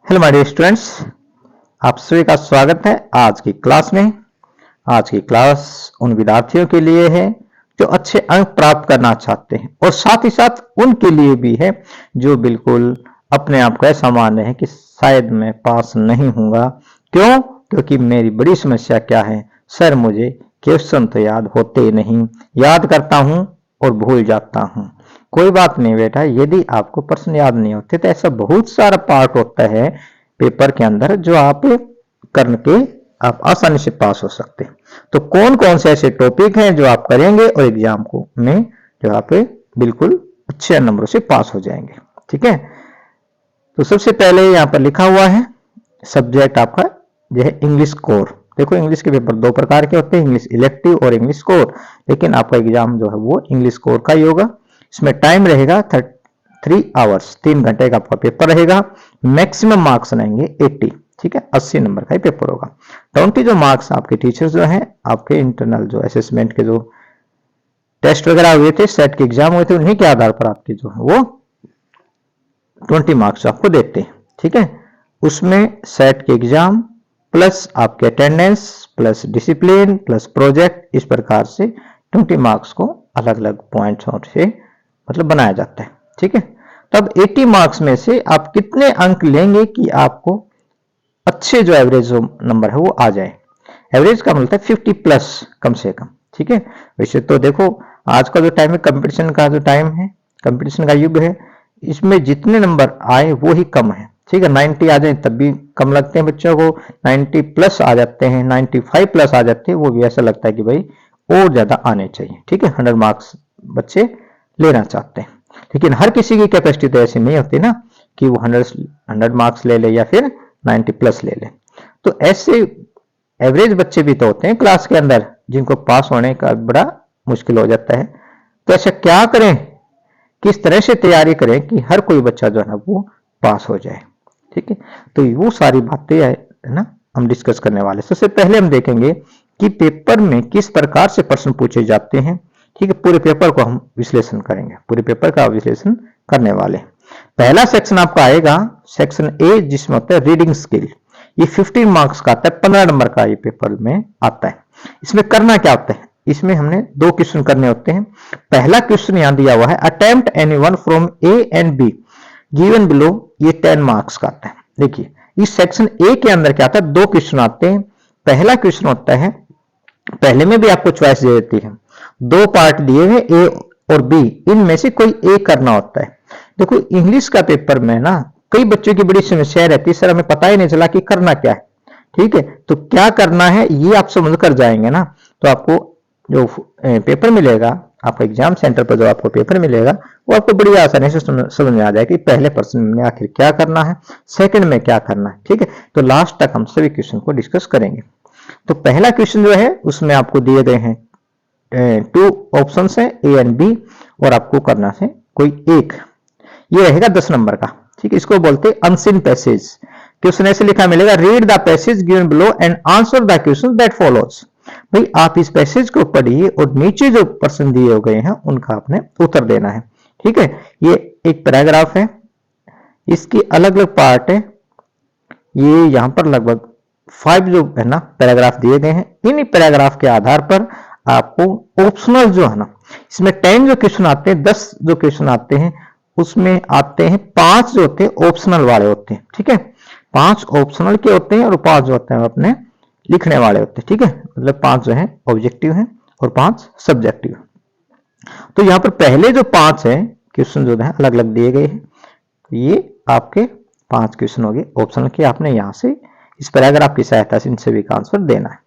Hello my dear students, आप सभी का स्वागत है आज की क्लास में। आज की क्लास उन विद्यार्थियों के लिए है जो अच्छे अंक प्राप्त करना चाहते हैं और साथ ही साथ उनके लिए भी है जो बिल्कुल अपने आप को ऐसा मान रहे हैं कि शायद मैं पास नहीं होऊंगा। क्यों? क्योंकि मेरी बड़ी समस्या क्या है सर, मुझे क्वेश्चन तो याद होते नहीं, याद करता हूं और भूल जाता हूं। कोई बात नहीं बेटा, यदि आपको प्रश्न याद नहीं होते तो ऐसा बहुत सारा पार्ट होता है पेपर के अंदर जो आप करके आप आसानी से पास हो सकते हैं। तो कौन कौन से ऐसे टॉपिक हैं जो आप करेंगे और एग्जाम को में जो आप बिल्कुल अच्छे नंबरों से पास हो जाएंगे। ठीक है, तो सबसे पहले यहाँ पर लिखा हुआ है सब्जेक्ट आपका जो है इंग्लिश कोर। देखो, इंग्लिश के पेपर दो प्रकार के होते हैं, इंग्लिश इलेक्टिव और इंग्लिश कोर। लेकिन आपका एग्जाम जो है वो इंग्लिश कोर का ही होगा। इसमें टाइम रहेगा 3 आवर्स, 3 घंटे का आपका पेपर रहेगा। मैक्सिमम मार्क्स रहेंगे 80। ठीक है, 80 नंबर का ही पेपर होगा। 20 जो मार्क्स आपके टीचर्स जो हैं, आपके इंटरनल जो असेसमेंट के जो टेस्ट वगैरह हुए थे, सेट के एग्जाम हुए थे, उन्हीं के आधार पर आपके जो है वो 20 मार्क्स आपको देते हैं। ठीक है, उसमें सेट के एग्जाम प्लस आपके attendance plus discipline plus project, इस प्रकार से 20 मार्क्स को अलग अलग पॉइंट्स से मतलब बनाया जाता है। ठीक है, तब 80 मार्क्स में से आप कितने अंक लेंगे कि आपको अच्छे जो एवरेज जो नंबर है वो आ जाए। एवरेज का मतलब 50 प्लस कम से कम। ठीक है, वैसे तो देखो आज का जो टाइम है कंपटीशन का जो टाइम है, कंपटीशन का युग है, इसमें जितने नंबर आए वो ही कम है। ठीक है, 90 आ जाए तब भी कम लगते हैं बच्चों को, 90 प्लस आ जाते हैं, 95 प्लस आ जाते हैं, वो भी ऐसा लगता है कि भाई और ज्यादा आने चाहिए। ठीक है, 100 मार्क्स बच्चे लेना चाहते हैं, लेकिन हर किसी की कैपेसिटी तो ऐसी नहीं होती ना कि वो 100 मार्क्स ले ले या फिर 90 प्लस ले ले। तो ऐसे एवरेज बच्चे भी तो होते हैं क्लास के अंदर जिनको पास होने का बड़ा मुश्किल हो जाता है। तो ऐसा क्या करें, किस तरह से तैयारी करें कि हर कोई बच्चा जो है ना वो पास हो जाए। ठीक है, तो वो सारी बातें है ना हम डिस्कस करने वाले। सबसे पहले हम देखेंगे कि पेपर में किस प्रकार से प्रश्न पूछे जाते हैं। ठीक है, पूरे पेपर को हम विश्लेषण करेंगे, पूरे पेपर का विश्लेषण करने वाले। पहला सेक्शन आपका आएगा सेक्शन ए, जिसमें होता है रीडिंग स्किल। ये 15 मार्क्स का आता है, 15 नंबर का ये पेपर में आता है। इसमें करना क्या होता है, इसमें हमने 2 क्वेश्चन करने होते हैं। पहला क्वेश्चन यहां दिया हुआ है, attempt any one from A and be given below, ये 10 मार्क्स का आता है। देखिए इस सेक्शन ए के अंदर क्या आता है, 2 क्वेश्चन आते हैं। पहला क्वेश्चन होता है, पहले में भी आपको चॉइस दे देती है, 2 पार्ट दिए हैं ए और बी, इनमें से कोई ए करना होता है। देखो इंग्लिश का पेपर में ना कई बच्चों की बड़ी समस्या रहती है, सर हमें पता ही नहीं चला कि करना क्या है। ठीक है, तो क्या करना है ये आप समझ कर जाएंगे ना, तो आपको जो पेपर मिलेगा, आपको एग्जाम सेंटर पर जो आपको पेपर मिलेगा वो आपको बड़ी आसानी से समझ में आ जाएगा कि पहले प्रश्न में आखिर क्या करना है, सेकंड में क्या करना है। ठीक है, तो लास्ट तक हम सभी क्वेश्चन को डिस्कस करेंगे। तो पहला क्वेश्चन जो है उसमें आपको दिए गए हैं 2 ऑप्शन है ए एंड बी, और आपको करना है कोई एक, ये रहेगा 10 नंबर का। ठीक है, इसको बोलते हैं अनसीन पैसेज। क्वेश्चन ऐसे लिखा मिलेगा, read the passage given below and answer the question that follows. भाई आप इस पैसेज को पढ़िए और नीचे जो प्रश्न दिए गए हैं उनका आपने उत्तर देना है। ठीक है, ये एक पैराग्राफ है, इसकी अलग अलग पार्ट है। ये यहां पर लगभग 5 जो है ना पैराग्राफ दिए गए हैं। इन पैराग्राफ के आधार पर आपको ऑप्शनल जो है ना, इसमें 10 जो क्वेश्चन आते हैं, 10 जो क्वेश्चन आते हैं, उसमें आते हैं 5 जो होते हैं ऑप्शनल वाले होते हैं। ठीक है, 5 ऑप्शनल के होते हैं और 5 जो होते हैं अपने लिखने वाले होते हैं। ठीक है, मतलब 5 जो है ऑब्जेक्टिव है और 5 सब्जेक्टिव। तो यहां पर पहले जो 5 है क्वेश्चन जो है अलग अलग दिए गए हैं, ये आपके 5 क्वेश्चन हो गए ऑप्शनल के। आपने यहां से इस पैराग्राफ की सहायता से इन सभी का आंसर देना है।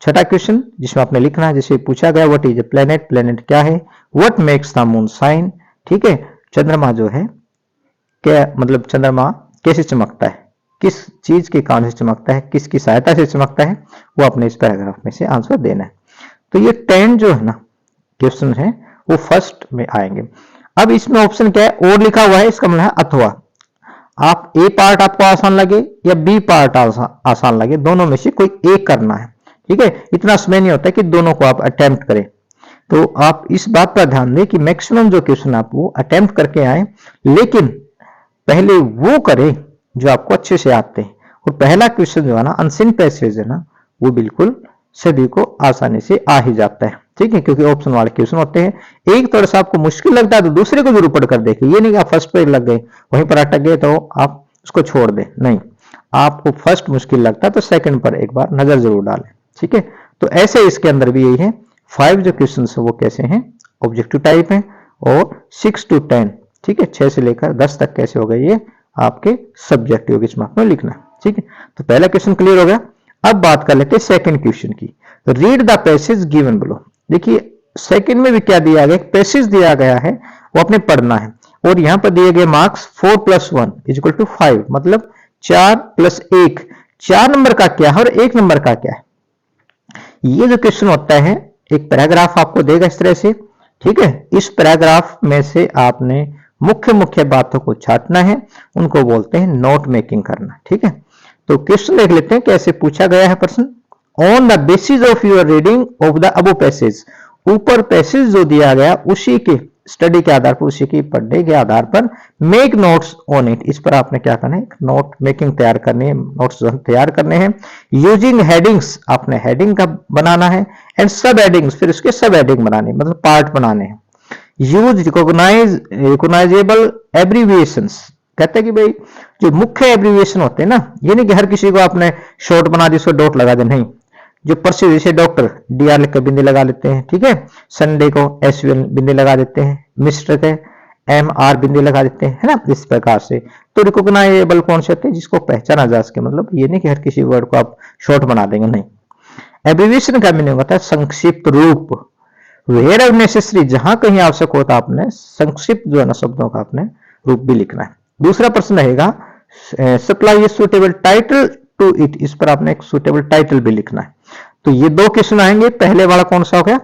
छठा क्वेश्चन जिसमें आपने लिखना है, जैसे पूछा गया what is a planet, planet क्या है, what makes the moon shine. ठीक है, चंद्रमा जो है क्या मतलब चंद्रमा कैसे चमकता है, किस चीज के कारण से चमकता है, किसकी सहायता से चमकता है, वो अपने इस पैराग्राफ में से आंसर देना है। तो ये 10 जो है ना क्वेश्चन है वो फर्स्ट में आएंगे। अब इसमें ऑप्शन क्या है, और लिखा हुआ है, इसका मतलब है अथवा। आप ए पार्ट आपको आसान लगे या बी पार्ट आसान लगे, दोनों में से कोई एक करना है। ठीक है, इतना समय नहीं होता कि दोनों को आप अटेम्प्ट करें। तो आप इस बात पर ध्यान दें कि मैक्सिमम जो क्वेश्चन आप वो अटेम्प्ट करके आए, लेकिन पहले वो करें जो आपको अच्छे से आते हैं। और पहला क्वेश्चन जो है ना अनसीन पैसेज है ना, वो बिल्कुल सभी को आसानी से आ ही जाता है, ठीक है, क्योंकि ऑप्शन वाले क्वेश्चन होते हैं। एक थोड़ा सा आपको मुश्किल लगता है तो दूसरे को जरूर पढ़कर देखें, ये नहीं कि आप फर्स्ट पेज लग गए वहीं पर अटक गए तो आप उसको छोड़ दें, नहीं, आपको फर्स्ट मुश्किल लगता है तो सेकंड पर एक बार नजर जरूर डालें, ठीक है। तो ऐसे इसके अंदर भी यही है, 5 जो क्वेश्चन है वो कैसे हैं, ऑब्जेक्टिव टाइप है, और 6 to 10, ठीक है, 6 से लेकर 10 तक कैसे हो गए, ये आपके सब्जेक्टिव इसमें आपको लिखना है, ठीक है। तो पहला क्वेश्चन क्लियर हो गया। अब बात कर लेते हैं सेकंड क्वेश्चन की। Read the passage given below. देखिए सेकंड में भी क्या दिया गया, पैसेज दिया गया है, वो आपने पढ़ना है, और यहां पर दिए गए मार्क्स 4 + 1 = 5, मतलब 4 + 1, 4 नंबर का क्या है और 1 नंबर का क्या है। ये जो क्वेश्चन होता है, एक पैराग्राफ आपको देगा इस तरह से, ठीक है, इस पैराग्राफ में से आपने मुख्य मुख्य बातों को छांटना है, उनको बोलते हैं नोट मेकिंग करना, ठीक है। तो क्वेश्चन देख लेते हैं कैसे पूछा गया है प्रश्न। On the basis of your reading of the above passage, ऊपर पैसेज जो दिया गया उसी के स्टडी के आधार पर, उसी की पढ़ने के आधार पर मेक नोट्स ऑन इट, इस पर आपने क्या करना है, नोट मेकिंग तैयार करनी है, नोट्स तैयार करने हैं। यूजिंग हेडिंग्स, आपने हेडिंग का बनाना है, एंड सब हेडिंग्स, फिर उसके सब हेडिंग बनाने, मतलब पार्ट बनाने हैं। यूज रिकॉग्नाइजेबल एब्रीविएशंस, कहते हैं कि भाई जो मुख्य एब्रीविएशन होते हैं ना, ये नहीं कि हर किसी को आपने शॉर्ट बना दी उसको डॉट लगा दे, नहीं, जो प्रसिद्ध, जैसे डॉक्टर DR लिख कर बिंदी लगा लेते हैं, ठीक है, संडे को SUN बिंदी लगा देते हैं, मिस्टर के MR बिंदी लगा देते हैं, है ना, इस प्रकार से। तो रिकॉग्नाइजेबल कौन से होते हैं, जिसको पहचाना जा सके, मतलब ये नहीं कि हर किसी वर्ड को आप शॉर्ट बना देंगे, नहीं। एब्रीविएशन का मीनिंग होता है संक्षिप्त रूप, वेयर नेसेसरी, जहां कहीं आवश्यक होता आपने संक्षिप्त जो है ना शब्दों का आपने रूप भी लिखना है। दूसरा प्रश्न रहेगा supply a suitable title to it, इस पर आपने एक सुटेबल टाइटल भी लिखना है। तो ये 2 क्वेश्चन आएंगे, पहले वाला कौन सा हो गया,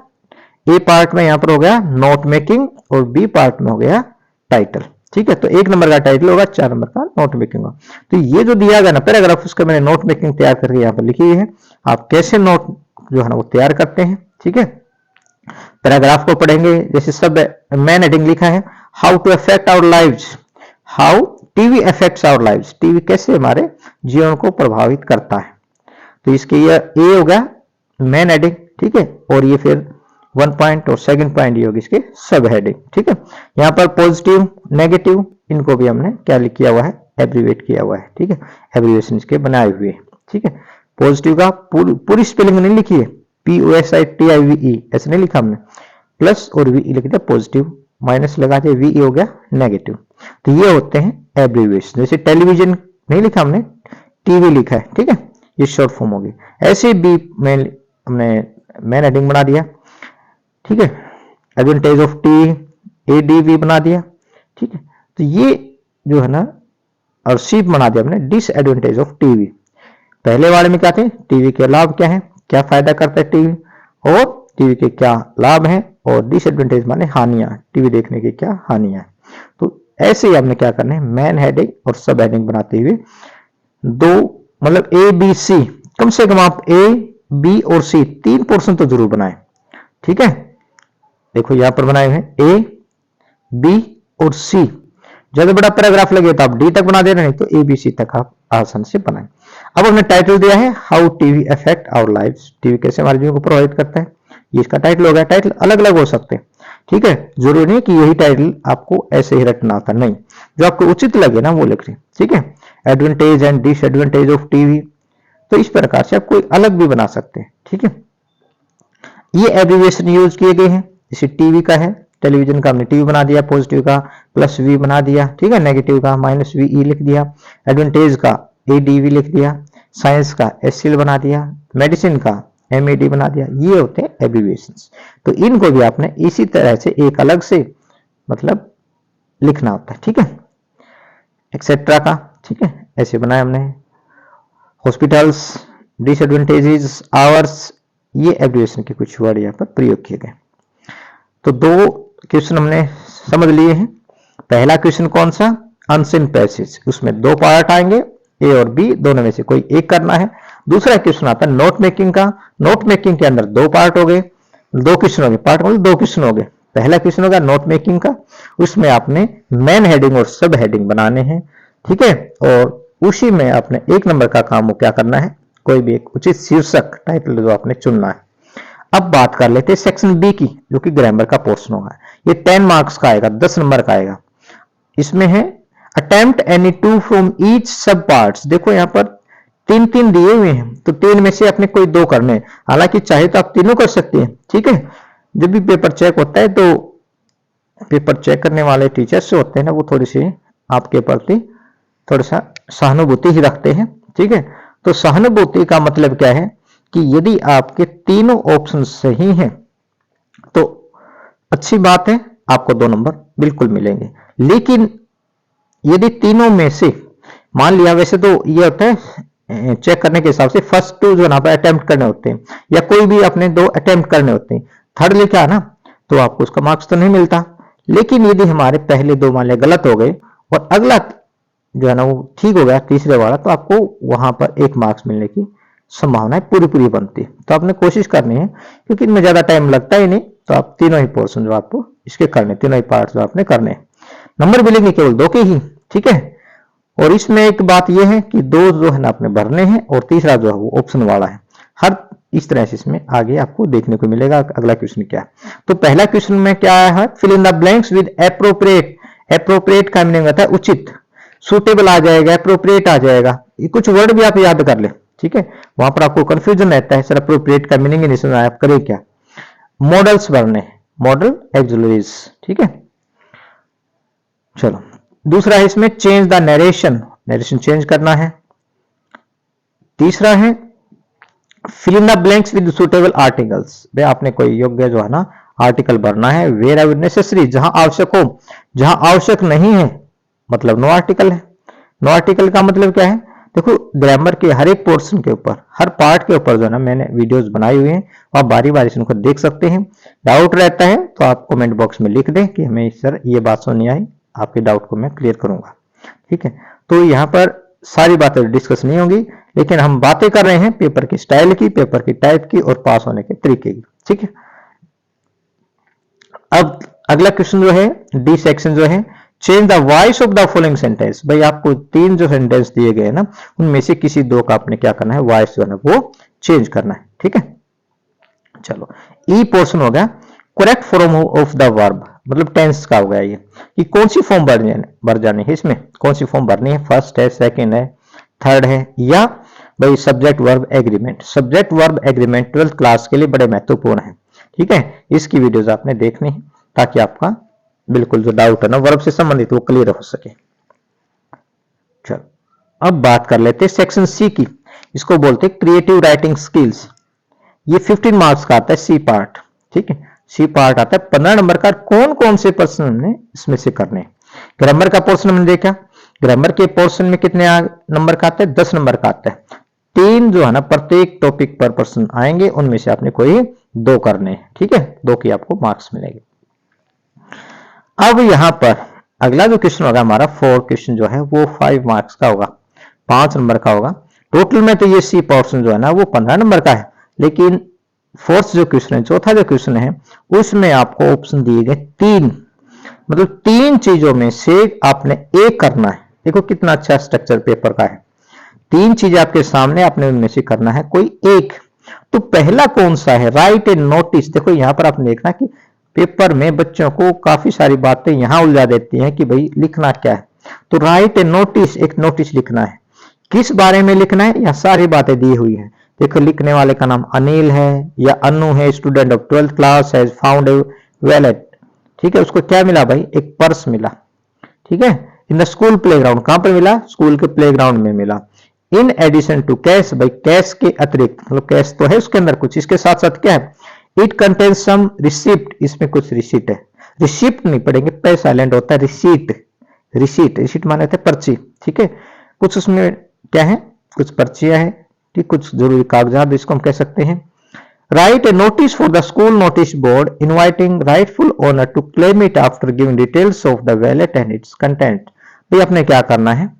ए पार्ट में यहां पर हो गया नोट मेकिंग, और बी पार्ट में हो गया टाइटल, ठीक है। तो 1 नंबर का टाइटल होगा, 4 नंबर का नोट मेकिंग होगा। तो ये जो दिया गया ना पैराग्राफ, उसका मैंने नोट मेकिंग तैयार करके यहाँ पर लिखी है, आप कैसे नोट जो है ना वो तैयार करते हैं, ठीक है। पैराग्राफ को पढ़ेंगे, जैसे सब मेन हेडिंग लिखा है, how to affect our lives, how TV affects our lives, TV कैसे हमारे जीवन को प्रभावित करता है। तो इसके ये ए हो गया मेन हेडिंग, ठीक है, और ये फिर 1 पॉइंट और सेकंड पॉइंट ये होगी इसके सब हेडिंग, ठीक है। यहाँ पर पॉजिटिव नेगेटिव इनको भी हमने क्या किया हुआ है, एब्रीवेट किया हुआ है, ठीक है, एब्रीवेशन इसके बनाए हुए, ठीक है। पॉजिटिव का पूरी स्पेलिंग नहीं लिखी है, POSITIVE ऐसे नहीं लिखा हमने, प्लस और VE लिख दिया पॉजिटिव, माइनस लगा दिया VE हो गया नेगेटिव। तो ये होते हैं एब्रीवेशन, जैसे टेलीविजन नहीं लिखा हमने, टीवी लिखा है, ठीक है, ये शॉर्ट फॉर्म होगी। ऐसे भी हमने मेन हेडिंग बना दिया, ठीक है, एडवांटेज ऑफ टी ADV बना दिया, ठीक है। तो ये जो है ना, और सी बना दिया हमने डिसएडवांटेज ऑफ टीवी। पहले वाले में क्या थे, टीवी के लाभ क्या है, क्या फायदा करता है टीवी, और टीवी के क्या लाभ हैं, और डिसएडवांटेज माने हानियां, टीवी देखने की क्या हानियां हैं। तो ऐसे ही हमने क्या करना है, मेन हेडिंग और सब हेडिंग बनाते हुए 2 मतलब ABC, कम से कम आप A, B और C 3 पोर्शन तो जरूर बनाएं, ठीक है। देखो यहां पर बनाए हैं A, B और C। ज्यादा बड़ा पैराग्राफ लगे तो आप D तक बना दे रहे हैं, तो ABC तक आप आसान से बनाएं। अब हमने टाइटल दिया है how TV affect our lives, TV कैसे हमारे जीवन को प्रभावित करता है, ये इसका टाइटल हो गया। टाइटल अलग अलग हो सकते हैं, ठीक है, जरूरी नहीं कि यही टाइटल आपको ऐसे ही रटना आता, नहीं, जो आपको उचित लगे ना वो लिख रहे, ठीक है। Advantage and disadvantage of TV, तो इस प्रकार से आप कोई अलग भी बना सकते हैं, ठीक है। ये एब्रीविएशन यूज किए गए हैं, जैसे टीवी का है, टेलीविजन का हमने टीवी बना दिया, पॉजिटिव का +V बना दिया, ठीक है, नेगेटिव का -VE लिख दिया, एडवांटेज का ADV लिख दिया, साइंस का SL बना दिया, मेडिसिन का MAD बना दिया। ये होते हैं एब्रीविएशंस। तो इनको भी आपने इसी तरह से एक अलग से मतलब लिखना होता है, ठीक है, एक्सेट्रा का, ठीक है, ऐसे बनाया हमने। हॉस्पिटल्स, डिसएडवांटेजेस, आवर्स, ये एब्रीविएशन के कुछ वर्ड यहाँ पर प्रयोग किए गए। तो 2 क्वेश्चन हमने समझ लिए हैं। पहला क्वेश्चन कौन सा, अनसीन पैसेज, उसमें 2 पार्ट आएंगे, A और B दोनों में से कोई एक करना है। दूसरा क्वेश्चन आता है नोट मेकिंग का, नोट मेकिंग के अंदर 2 पार्ट हो गए, 2 क्वेश्चन हो गए, पार्ट मतलब 2 क्वेश्चन हो गए। पहला क्वेश्चन होगा नोट मेकिंग का, उसमें आपने मेन हेडिंग और सब हेडिंग बनाने हैं, ठीक है, और उसी में अपने 1 नंबर का काम वो क्या करना है, कोई भी एक उचित शीर्षक टाइटल जो आपने चुनना है। अब बात कर लेते हैं सेक्शन बी की, जो कि ग्रामर का पोर्शन होगा। ये 10 मार्क्स का आएगा, 10 नंबर का आएगा। इसमें है attempt any two from each सब पार्ट्स। देखो यहाँ पर 3-3 दिए हुए हैं, तो 3 में से अपने कोई 2 करने हैं। हालांकि चाहे तो आप तीनों कर सकते हैं, ठीक है। जब भी पेपर चेक होता है तो पेपर चेक करने वाले टीचर्स जो होते हैं ना, वो थोड़ी सी आपके प्रति थोड़ा सा सहानुभूति ही रखते हैं, ठीक है। तो सहानुभूति का मतलब क्या है कि यदि आपके तीनों ऑप्शन सही हैं तो अच्छी बात है, आपको 2 नंबर बिल्कुल मिलेंगे। लेकिन यदि तीनों में से मान लिया, वैसे तो ये होता है चेक करने के हिसाब से फर्स्ट 2 जो ना अटेम्प्ट करने होते हैं, या कोई भी अपने 2 अटेम्प्ट करने होते हैं, थर्ड लिखा है ना तो आपको उसका मार्क्स तो नहीं मिलता। लेकिन यदि हमारे पहले 2 मान लिया गलत हो गए और अगला जो है ना वो ठीक हो गया तीसरे वाला, तो आपको वहां पर 1 मार्क्स मिलने की संभावना पूरी पूरी बनती है। तो आपने कोशिश करनी है, क्योंकि इनमें ज्यादा टाइम लगता ही नहीं, तो आप तीनों ही पोर्शन जो आपको इसके करने, तीनों ही पार्ट जो आपने करने हैं। नंबर मिलेंगे केवल 2 के ही, ठीक है। और इसमें एक बात यह है कि 2 जो है ना आपने भरने हैं और तीसरा जो है वो ऑप्शन वाला है। हर इस तरह से इसमें आगे आपको देखने को मिलेगा। अगला क्वेश्चन क्या है, तो पहला क्वेश्चन में क्या है, fill in the blanks with appropriate. Appropriate का मीनिंग होता है उचित, सुटेबल आ जाएगा, एप्रोप्रिएट आ जाएगा। ये कुछ वर्ड भी आप याद कर ले, ठीक है। वहां पर आपको कंफ्यूजन रहता है, सर एप्रोप्रिएट का मीनिंग ही नहीं समझ, आप करें क्या। मॉडल्स भरने, मॉडल एक्सुलरीज, ठीक है। चलो दूसरा है इसमें change the narration, narration change करना है। तीसरा है fill in the blanks with suitable articles. भाई आपने कोई योग्य जो है ना आर्टिकल भरना है। वेयर एवर नेसेसरी, जहां आवश्यक हो, जहां आवश्यक नहीं है मतलब नो आर्टिकल है। नो आर्टिकल का मतलब क्या है, देखो ग्रामर के हर एक पोर्शन के ऊपर, हर पार्ट के ऊपर जो है ना मैंने वीडियोस बनाई हुई हैं, आप बारी बारी से उनको देख सकते हैं। डाउट रहता है तो आप कमेंट बॉक्स में लिख दें कि हमें सर ये बात सुन नहीं आई, आपके डाउट को मैं क्लियर करूंगा, ठीक है। तो यहाँ पर सारी बातें डिस्कस नहीं होंगी, लेकिन हम बातें कर रहे हैं पेपर की स्टाइल की, पेपर की टाइप की और पास होने के तरीके की, ठीक है। अब अगला क्वेश्चन जो है डी सेक्शन जो है, change the voice of the following sentence. भाई आपको 3 जो सेंटेंस दिए गए ना, उनमें से किसी 2 का आपने क्या करना है, वॉइस जो है ना वो चेंज करना है, ठीक है। चलो ई पोर्शन हो गया, correct form of the verb, मतलब टेंस का हो गया ये, कि कौन सी फॉर्म भर जानी है, इसमें कौन सी फॉर्म भरनी है, फर्स्ट है, सेकंड है, थर्ड है, या भाई subject verb agreement. Subject verb agreement 12th class के लिए बड़े महत्वपूर्ण है, ठीक है। इसकी वीडियोस आपने देखनी है ताकि आपका बिल्कुल जो डाउट है ना वर्ब से संबंधित वो क्लियर हो सके। चलो अब बात कर लेते हैं सेक्शन सी की। इसको बोलते हैं क्रिएटिव राइटिंग स्किल्स। ये 15 मार्क्स का आता है सी पार्ट, ठीक है। सी पार्ट आता है 15 नंबर का। कौन कौन से पर्सन हमने इसमें से करने, ग्रामर का पोर्शन हमने देखा, ग्रामर के पोर्शन में कितने नंबर का आता है, 10 नंबर का आता है। 3 जो है ना प्रत्येक टॉपिक पर पर्सन आएंगे, उनमें से आपने कोई 2 करने हैं, ठीक है। 2 की आपको मार्क्स मिलेंगे। अब यहां पर अगला जो क्वेश्चन होगा हमारा 4 क्वेश्चन जो है वो 5 मार्क्स का होगा, 5 नंबर का होगा। टोटल में तो ये सी पोर्शन जो है ना वो 15 नंबर का है, लेकिन फोर्थ जो क्वेश्चन है, चौथा जो क्वेश्चन है, उसमें आपको ऑप्शन दिए गए 3, मतलब 3 चीजों में से आपने एक करना है। देखो कितना अच्छा स्ट्रक्चर पेपर का है, 3 चीजें आपके सामने, आपने उनमें से करना है कोई एक। तो पहला कौन सा है, राइट ए नोटिस। देखो यहां पर आपने देखना कि पेपर में बच्चों को काफी सारी बातें यहां उलझा देती हैं कि भाई लिखना क्या है। तो राइट ए नोटिस, एक नोटिस लिखना है। किस बारे में लिखना है, यह सारी बातें दी हुई है। देखो लिखने वाले का नाम अनिल है या अनु है, student of 12th class, has found a wallet, ठीक है। उसको क्या मिला भाई, एक पर्स मिला, ठीक है। इन द स्कूल प्लेग्राउंड, कहां पर मिला, स्कूल के प्लेग्राउंड में मिला। इन एडिशन टू कैश, भाई कैश के अतिरिक्त, मतलब कैश तो है उसके अंदर कुछ, इसके साथ साथ क्या है, इट कंटेन्स सम रिसिप्ट, इसमें कुछ रिसीट है। रिसिप्ट नहीं पढ़ेंगे, पे साइलेंट होता है, रिसीट, रिसीट, रिसीट माने थे पर्ची, ठीक है। कुछ उसमें क्या है, कुछ पर्चियां हैं, ठीक, कुछ जरूरी कागजात इसको हम कह सकते हैं। Write a notice for the school notice board inviting rightful owner to claim it after giving details of the wallet and its content. भाई अपने क्या करना है,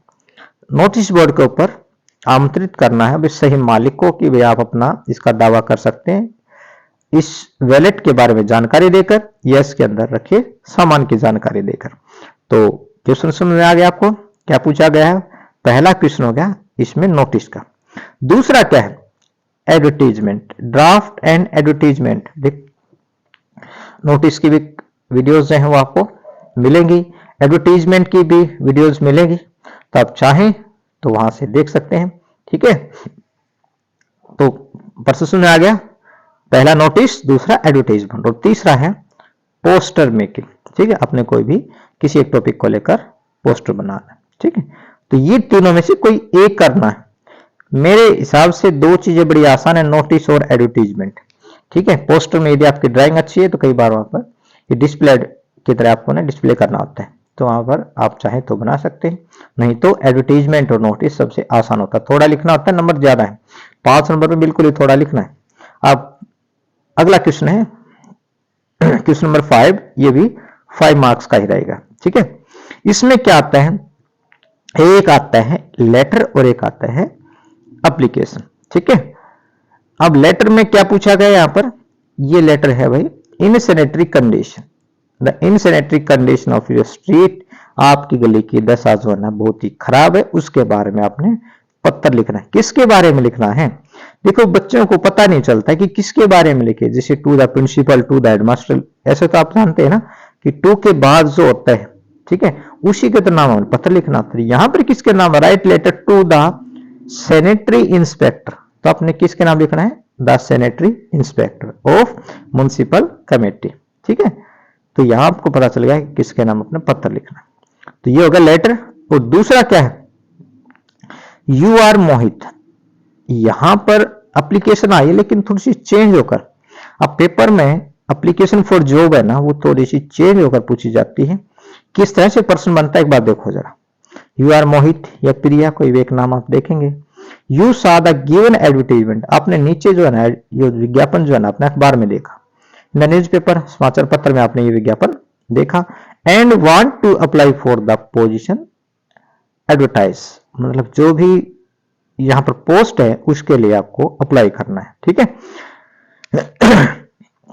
नोटिस बोर्ड के ऊपर आमंत्रित करना है भाई सही मालिक को कि भाई आप अपना इसका दावा कर सकते हैं, इस वैलेट के बारे में जानकारी देकर या इसके अंदर रखे सामान की जानकारी देकर। तो क्वेश्चन समझ में आ गया आपको, क्या पूछा गया है, पहला क्वेश्चन हो गया इसमें नोटिस का। दूसरा क्या है, एडवर्टीजमेंट, ड्राफ्ट एंड एडवर्टीजमेंट। देख नोटिस की भी वीडियोस जो है वो आपको मिलेंगी, एडवर्टीजमेंट की भी वीडियोस मिलेंगी, तो आप चाहें तो वहां से देख सकते हैं। ठीक है, तो प्रोसेस में आ गया, पहला नोटिस, दूसरा एडवर्टाइजमेंट, और तीसरा है पोस्टर मेकिंग। ठीक है, अपने कोई भी किसी एक टॉपिक को लेकर पोस्टर बनाना है। ठीक है, तो ये तीनों में से कोई एक करना है। मेरे हिसाब से दो चीजें बड़ी आसान है, नोटिस और एडवर्टीजमेंट। ठीक है, पोस्टर में यदि आपकी ड्राइंग अच्छी है तो कई बार वहां पर ये डिस्प्ले की तरह आपको ना डिस्प्ले करना होता है, तो वहां पर आप चाहें तो बना सकते हैं, नहीं तो एडवर्टीजमेंट और नोटिस सबसे आसान होता है। थोड़ा लिखना होता है, नंबर ज्यादा है, 5 नंबर में बिल्कुल ही थोड़ा लिखना है। अब अगला क्वेश्चन है क्वेश्चन नंबर 5, ये भी 5 मार्क्स का ही रहेगा। ठीक है, इसमें क्या आता है, एक आता है लेटर और एक आता है एप्लीकेशन। ठीक है, अब लेटर में क्या पूछा गया यहां पर, ये लेटर है भाई, in sanitary condition, the insanitary condition of your street, आपकी गली की दशा जो है ना बहुत ही खराब है, उसके बारे में आपने पत्र लिखना है। किसके बारे में लिखना है, देखो बच्चों को पता नहीं चलता कि किसके बारे में लिखे, जैसे to the principal, to the headmaster, ऐसे तो आप जानते हैं ना कि टू के बाद जो होता है, ठीक है, उसी के तो नाम पत्र लिखना होता है। यहां पर किसके नाम, write letter to the sanitary inspector, तो आपने किसके नाम लिखना है, the sanitary inspector of municipal committee. ठीक है, तो यहां आपको पता चल गया कि किसके नाम अपने पत्र लिखना है, तो ये होगा लेटर। और दूसरा क्या है, यू आर मोहित, यहां पर एप्लीकेशन आई है लेकिन थोड़ी सी चेंज होकर, अब पेपर में एप्लीकेशन फॉर जॉब है ना, वो थोड़ी सी चेंज होकर पूछी जाती है। किस तरह से प्रश्न बनता है एक बार देखो जरा, यू आर मोहित या प्रिया, कोई भी एक नाम आप देखेंगे। यू सा द गिवन एडवर्टाइजमेंट, आपने नीचे जो है ना ये विज्ञापन जो है ना अपने अखबार में देखा, न्यूज पेपर समाचार पत्र में आपने ये विज्ञापन देखा, and want to apply for the position advertise, मतलब जो भी यहां पर पोस्ट है उसके लिए आपको अप्लाई करना है। ठीक है,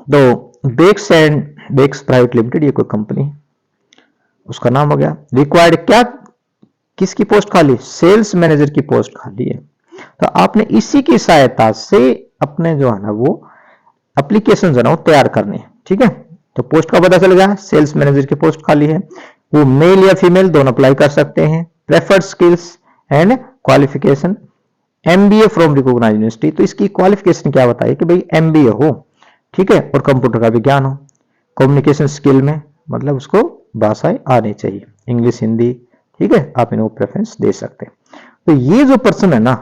तो Bex and Bex private limited, ये कोई कंपनी, उसका नाम हो गया। रिक्वायर्ड क्या, किसकी पोस्ट खाली, सेल्स मैनेजर की पोस्ट खाली है, तो आपने इसी की सहायता से अपने जो है ना वो एप्लीकेशन जो है ना वो तैयार करनी है। ठीक है, तो पोस्ट का पता चल गया, सेल्स मैनेजर की पोस्ट खाली है, वो मेल या फीमेल दोनों अप्लाई कर सकते हैं। Preferred skills and qualification, MBA from recognised university, तो इसकी क्वालिफिकेशन क्या बताइए कि भाई एमबीए हो, ठीक है, और कंप्यूटर का भी ज्ञान हो। कम्युनिकेशन स्किल में मतलब उसको भाषाएं आनी चाहिए, इंग्लिश, हिंदी, ठीक है, आप इनको प्रेफरेंस दे सकते हैं। तो ये जो पर्सन है ना,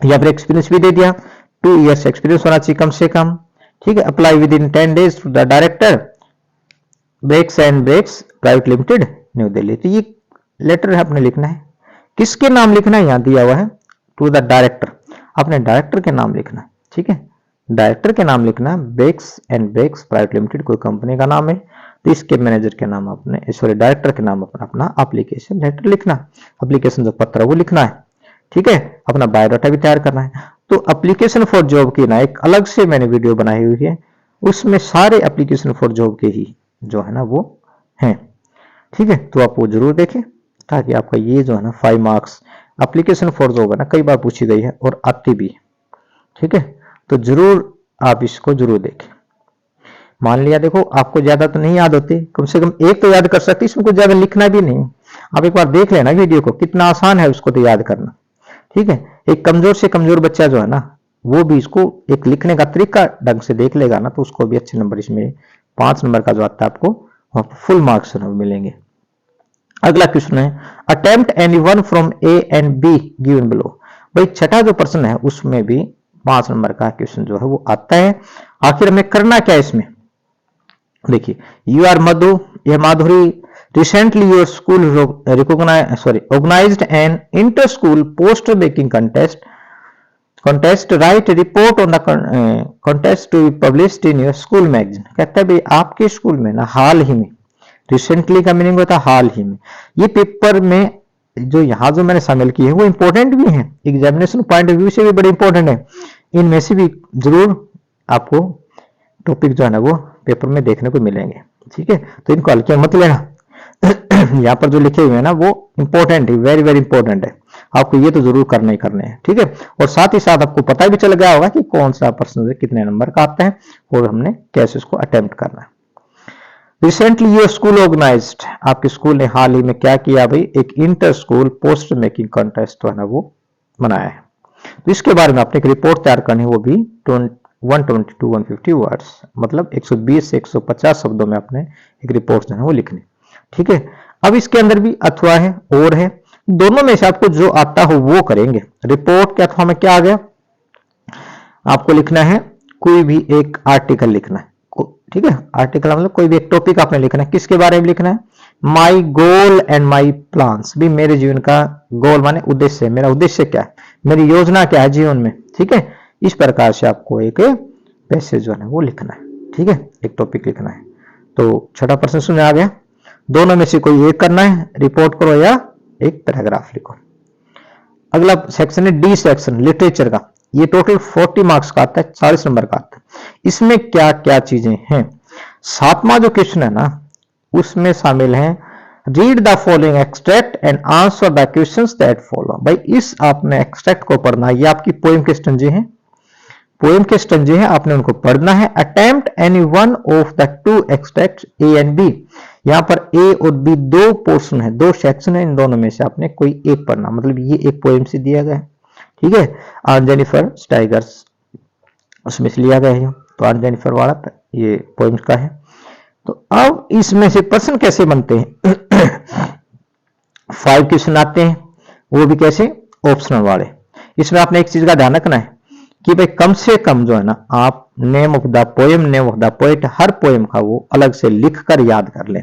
या फिर एक्सपीरियंस भी दे दिया, 2 इयर्स एक्सपीरियंस होना चाहिए कम से कम। ठीक है, apply within 10 days to the director Brakes and Brakes private limited, New Delhi. तो ये लेटर है अपने लिखना है, किसके नाम लिखना है, यहां दिया हुआ है टू द डायरेक्टर, अपने डायरेक्टर के नाम लिखना है। ठीक है, डायरेक्टर के नाम लिखना, Brakes and Brakes private limited कोई कंपनी का नाम है, तो इसके मैनेजर के नाम अपने, सॉरी डायरेक्टर के नाम अपना एप्लीकेशन लेटर लिखना, एप्लीकेशन जो पत्र वो लिखना है। ठीक है, अपना बायोडाटा भी तैयार करना है। तो एप्लीकेशन फॉर जॉब की ना एक अलग से मैंने वीडियो बनाई हुई है, उसमें सारे एप्लीकेशन फॉर जॉब के ही जो है ना वो हैं। ठीक है, तो आप वो जरूर देखें, ताकि आपका ये जो है ना 5 मार्क्स एप्लीकेशन फॉर जॉब है ना कई बार पूछी गई है और आती भी है। ठीक है, तो जरूर आप इसको जरूर देखें। मान लिया देखो आपको ज्यादा तो नहीं याद होती, कम से कम एक तो याद कर सकते, इसमें कुछ ज्यादा लिखना भी नहीं, आप एक बार देख लेना वीडियो को, कितना आसान है उसको तो याद करना। ठीक है, एक कमजोर से कमजोर बच्चा जो है ना वो भी इसको एक लिखने का तरीका ढंग से देख लेगा ना, तो उसको भी अच्छे नंबर, इसमें 5 नंबर का जो आता है आपको फुल मार्क्स मिलेंगे। अगला क्वेश्चन है, attempt any one from A and be given below, भाई छठा जो प्रश्न है उसमें भी 5 नंबर का क्वेश्चन जो है वो आता है। आखिर हमें करना क्या है इसमें, देखिए, यू आर मधु या Madhuri, recently your school organised an inter school poster making contest write a report on the contest to be published in your school magazine। कहता है भाई आपके स्कूल में ना हाल ही में, रिसेंटली का मीनिंग होता है हाल ही में, ये पेपर में जो यहाँ जो मैंने शामिल किए हैं वो इंपॉर्टेंट भी हैं, एग्जामिनेशन पॉइंट ऑफ व्यू से भी बड़े इंपॉर्टेंट है, इनमें से भी जरूर आपको टॉपिक जो है ना वो पेपर में देखने को मिलेंगे। ठीक है, तो इनको हल्के मत लेना। यहाँ पर जो लिखे हुए हैं ना वो इंपॉर्टेंट है, वेरी वेरी इंपॉर्टेंट है, आपको ये तो जरूर करने ही करने हैं, ठीक है। और साथ ही साथ आपको पता भी चल गया होगा कि कौन सा प्रश्न कितने नंबर का आता है और हमने कैसे उसको अटेम्प्ट करना है। रिसेंटली योर स्कूल ऑर्गेनाइज्ड, आपके स्कूल ने हाल ही में क्या किया भाई, एक inter school poster making contest है ना वो मनाया है। तो इसके बारे में आपने एक रिपोर्ट तैयार करनी है, वो भी 120 वर्ड्स, मतलब 120 से 150 शब्दों में आपने एक रिपोर्ट जो है वो लिखनी, ठीक है। अब इसके अंदर भी अथवा है और है, दोनों में से आपको जो आता हो वो करेंगे। रिपोर्ट के अथवा में क्या आ गया, आपको लिखना है कोई भी एक आर्टिकल लिखना है, ठीक है। आर्टिकल मतलब कोई भी एक टॉपिक आपने लिखना है, किसके बारे में लिखना है, माई गोल एंड माई प्लान्स, भी मेरे जीवन का गोल माने उद्देश्य, मेरा उद्देश्य क्या है, मेरी योजना क्या है जीवन में, ठीक है। इस प्रकार से आपको एक पैसेज जो है वो लिखना है, ठीक है, एक टॉपिक लिखना है। तो छठा प्रश्न सुन आ गया, दोनों में से कोई एक करना है, रिपोर्ट करो या एक पैराग्राफ लिखो। अगला सेक्शन है डी सेक्शन लिटरेचर का, ये टोटल 40 मार्क्स का आता है, 40 नंबर का आता है। इसमें क्या क्या चीजें हैं, सातवां जो क्वेश्चन है ना उसमें शामिल है read the following extract and answer the questions that follow. भाई इस आपने एक्सट्रैक्ट को पढ़ना है, ये आपकी पोएम के स्टंजे हैं, पोएम के स्टंजे हैं, आपने उनको पढ़ना है। Attempt any one of the two extract A and B, यहाँ पर ए और बी दो पोर्शन है, दो सेक्शन है, इन दोनों में से आपने कोई एक पढ़ना, मतलब ये एक पोएम से दिया गया है, ठीक है। ऑन जेनिफर स्टाइगर्स उसमें से लिया गया है, तो ऑन जेनिफर वाला ये पोएम्स का है। तो अब इसमें से प्रश्न कैसे बनते हैं 5 क्वेश्चन आते हैं, वो भी कैसे, ऑप्शनल वाले। इसमें आपने एक चीज का ध्यान रखना है कि भाई कम से कम जो है ना आप name of the poem, name of the poet, her poem का वो अलग से लिख कर याद कर लें,